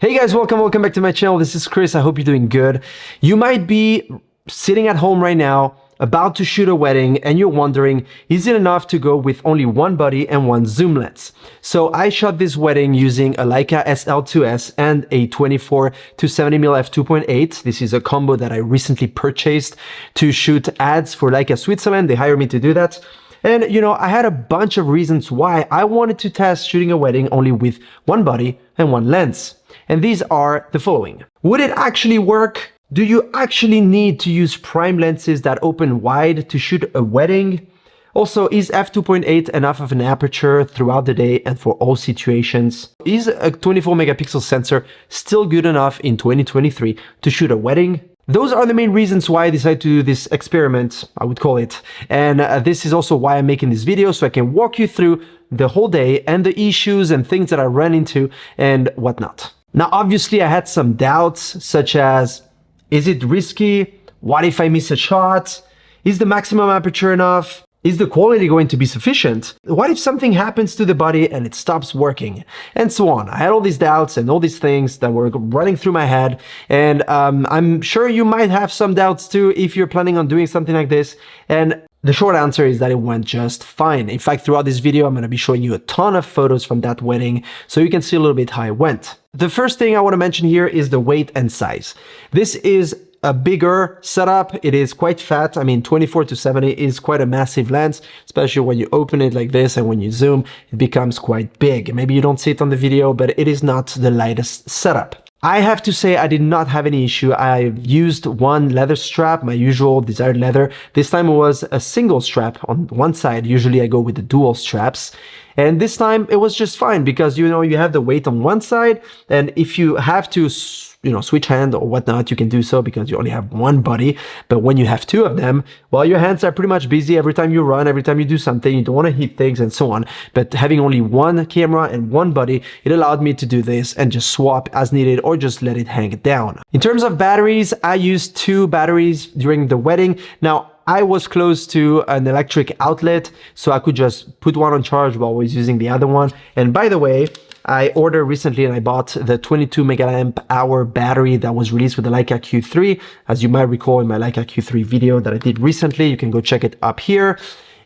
Hey guys, welcome back to my channel. This is Chris. I hope you're doing good. You might be sitting at home right now, about to shoot a wedding, and you're wondering, is it enough to go with only one body and one zoom lens? So I shot this wedding using a Leica SL2s and a 24 to 70mm f2.8. This is a combo that I recently purchased to shoot ads for Leica Switzerland. They hired me to do that. And I had a bunch of reasons why I wanted to test shooting a wedding only with one body and one lens. And these are the following. Would it actually work? Do you actually need to use prime lenses that open wide to shoot a wedding? Also, is f2.8 enough of an aperture throughout the day and for all situations? Is a 24 megapixel sensor still good enough in 2023 to shoot a wedding? Those are the main reasons why I decided to do this experiment, I would call it. And this is also why I'm making this video, so I can walk you through the whole day and the issues and things that I ran into and whatnot. Now, obviously, I had some doubts, such as, is it risky? What if I miss a shot? Is the maximum aperture enough? Is the quality going to be sufficient? What if something happens to the body and it stops working? And so on. I had all these doubts and all these things that were running through my head. And I'm sure you might have some doubts too if you're planning on doing something like this. And the short answer is that it went just fine. In fact, throughout this video, I'm going to be showing you a ton of photos from that wedding so you can see a little bit how it went. The first thing I want to mention here is the weight and size. This is a bigger setup. It is quite fat. I mean, 24 to 70 is quite a massive lens, especially when you open it like this and when you zoom, it becomes quite big. Maybe you don't see it on the video, but it is not the lightest setup. I have to say I did not have any issue. I used one leather strap, my usual desired leather. This time it was a single strap on one side. Usually I go with the dual straps. And this time it was just fine because, you have the weight on one side. And if you have to, switch hand or whatnot, you can do so because you only have one body. But when you have two of them, well, your hands are pretty much busy every time you run, every time you do something, you don't want to hit things and so on. But having only one camera and one body, it allowed me to do this and just swap as needed or just let it hang down. In terms of batteries, I used two batteries during the wedding. Now, I was close to an electric outlet, so I could just put one on charge while I was using the other one. And by the way, I ordered recently and I bought the 22 megaamp hour battery that was released with the Leica Q3. As you might recall in my Leica Q3 video that I did recently, you can go check it up here.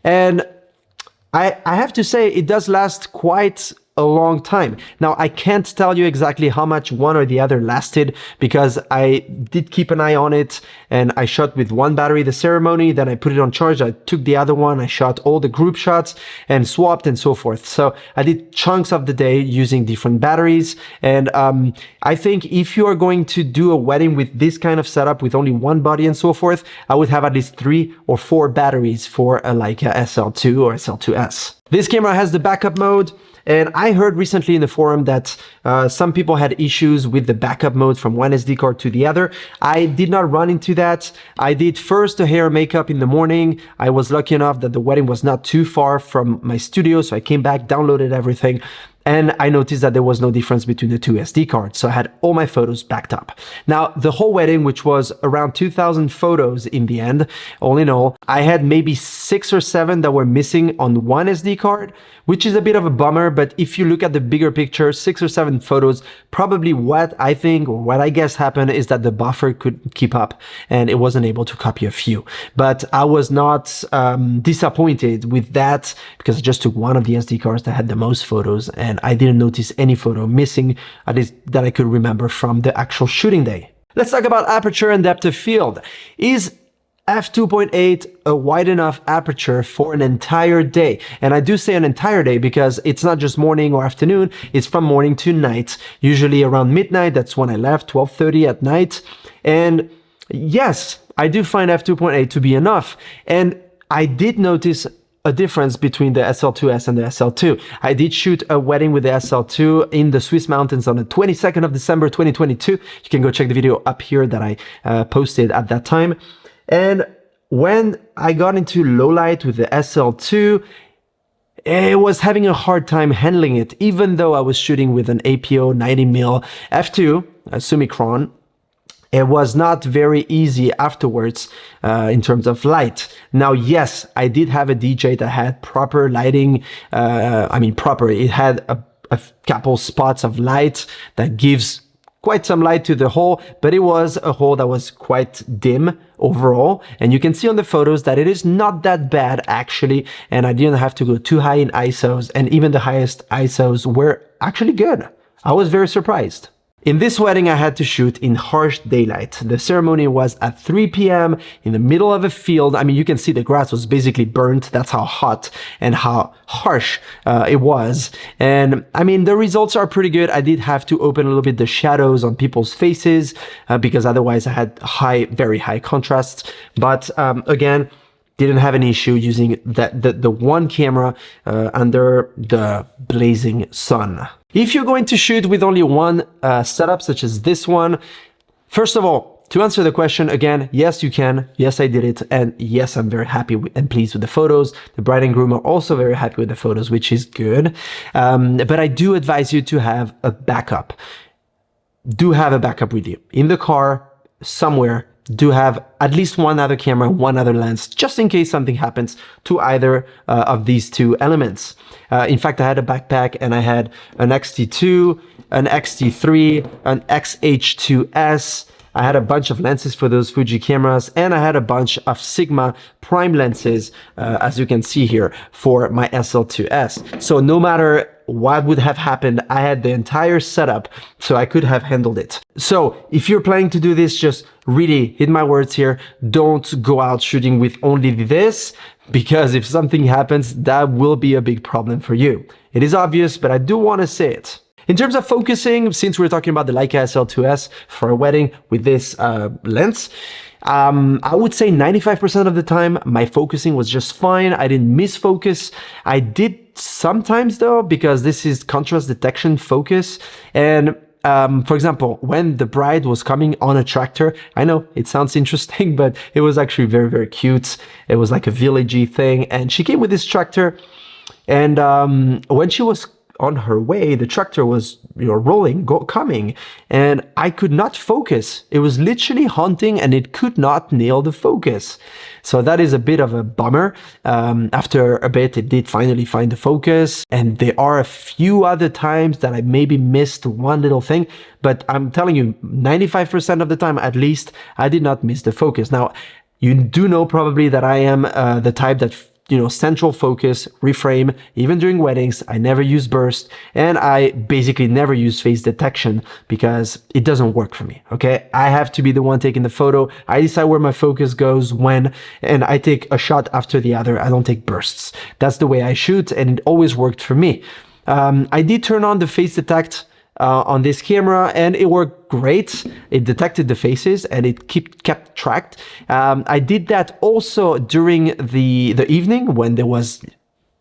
And I have to say it does last quite a long time. Now, I can't tell you exactly how much one or the other lasted because I did keep an eye on it and I shot with one battery the ceremony, then I put it on charge, I took the other one, I shot all the group shots and swapped and so forth. So I did chunks of the day using different batteries. And I think if you are going to do a wedding with this kind of setup with only one body and so forth, I would have at least 3 or 4 batteries for a Leica SL2 or SL2s. This camera has the backup mode. And I heard recently in the forum that some people had issues with the backup mode from one SD card to the other. I did not run into that. I did first the hair and makeup in the morning. I was lucky enough that the wedding was not too far from my studio, so I came back, downloaded everything. And I noticed that there was no difference between the two SD cards. So I had all my photos backed up. Now, the whole wedding, which was around 2,000 photos in the end, all in all, I had maybe 6 or 7 that were missing on one SD card, which is a bit of a bummer. But if you look at the bigger picture, 6 or 7 photos, probably what I think or what I guess happened is that the buffer could keep up and it wasn't able to copy a few. But I was not disappointed with that because I just took one of the SD cards that had the most photos and I didn't notice any photo missing, at least that I could remember from the actual shooting day. Let's talk about aperture and depth of field. Is f2.8 a wide enough aperture for an entire day? And I do say an entire day because it's not just morning or afternoon, it's from morning to night, usually around midnight. That's when I left, 12:30 at night. And yes, I do find f2.8 to be enough. And I did notice a difference between the SL2s and the SL2. I did shoot a wedding with the SL2 in the Swiss mountains on the 22nd of December 2022. You can go check the video up here that I posted at that time. And when I got into low light with the SL2, it was having a hard time handling it, even though I was shooting with an APO 90mm f2, a Summicron. It was not very easy afterwards in terms of light. Now, yes, I did have a DJ that had proper lighting. It had a couple spots of light that gives quite some light to the hole, but it was a hole that was quite dim overall. And you can see on the photos that it is not that bad actually. And I didn't have to go too high in ISOs, and even the highest ISOs were actually good. I was very surprised. In this wedding, I had to shoot in harsh daylight. The ceremony was at 3 p.m. in the middle of a field. I mean, you can see the grass was basically burnt. That's how hot and how harsh it was. And I mean, the results are pretty good. I did have to open a little bit the shadows on people's faces because otherwise I had very high contrasts. But again, didn't have an issue using the one camera under the blazing sun. If you're going to shoot with only one setup, such as this one, first of all, to answer the question again, yes, you can. Yes, I did it. And yes, I'm very happy and pleased with the photos. The bride and groom are also very happy with the photos, which is good. But I do advise you to have a backup. Do have a backup with you in the car, somewhere. Do have at least one other camera, one other lens, just in case something happens to either of these two elements. In fact, I had a backpack and I had an X-T2, an X-T3, an X-H2s. I had a bunch of lenses for those Fuji cameras, and I had a bunch of Sigma prime lenses, as you can see here, for my SL2s. So no matter what would have happened, I had the entire setup, so I could have handled it. So if you're planning to do this, just really hit my words here. Don't go out shooting with only this, because if something happens, that will be a big problem for you. It is obvious, but I do want to say it. In terms of focusing, since we're talking about the Leica SL2s for a wedding with this lens, I would say 95% of the time, my focusing was just fine. I didn't miss focus. I did sometimes though, because this is contrast detection focus. And for example, when the bride was coming on a tractor, I know it sounds interesting, but it was actually very, very cute. It was like a villagey thing. And she came with this tractor. And when she was on her way, the tractor was, coming, and I could not focus. It was literally hunting and it could not nail the focus. So that is a bit of a bummer. After a bit, it did finally find the focus, and there are a few other times that I maybe missed one little thing, but I'm telling you, 95% of the time, at least, I did not miss the focus. Now, you do know probably that I am the type that central focus, reframe, even during weddings. I never use burst, and I basically never use phase detection because it doesn't work for me, okay? I have to be the one taking the photo. I decide where my focus goes when, and I take a shot after the other. I don't take bursts. That's the way I shoot, and it always worked for me. I did turn on the phase detect on this camera, and it worked great. It detected the faces and it kept tracked. I did that also during the evening when there was,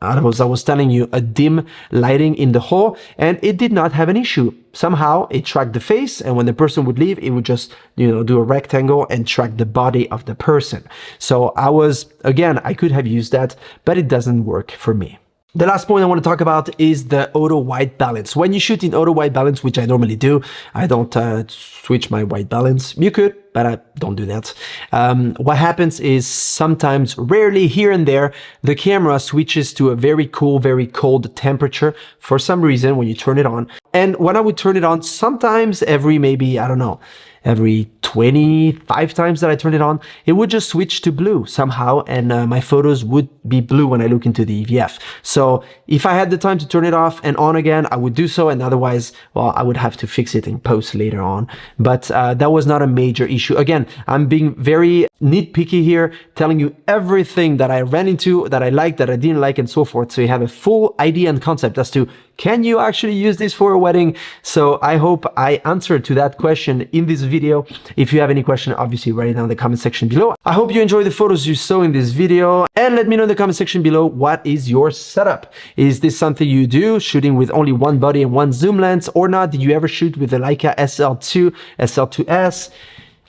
I was telling you, a dim lighting in the hall, and it did not have an issue. Somehow it tracked the face, and when the person would leave, it would just, do a rectangle and track the body of the person. So I could have used that, but it doesn't work for me. The last point I want to talk about is the auto white balance. When you shoot in auto white balance, which I normally do, I don't switch my white balance. You could, but I don't do that. What happens is sometimes, rarely, here and there, the camera switches to a very cool, very cold temperature for some reason when you turn it on. And when I would turn it on, sometimes every 25 times that I turned it on, it would just switch to blue somehow, and my photos would be blue when I look into the EVF. So if I had the time to turn it off and on again, I would do so, and otherwise, well, I would have to fix it in post later on. But that was not a major issue. Again, I'm being very nitpicky here, telling you everything that I ran into, that I liked, that I didn't like, and so forth, so you have a full idea and concept as to, can you actually use this for a wedding? So I hope I answered to that question in this video. If you have any question, obviously write it down in the comment section below. I hope you enjoyed the photos you saw in this video, and let me know in the comment section below, what is your setup? Is this something you do, shooting with only one body and one zoom lens, or not? Did you ever shoot with the Leica SL2, SL2s?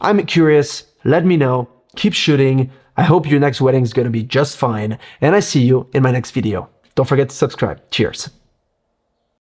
I'm curious. Let me know. Keep shooting. I hope your next wedding is going to be just fine, and I see you in my next video. Don't forget to subscribe. Cheers.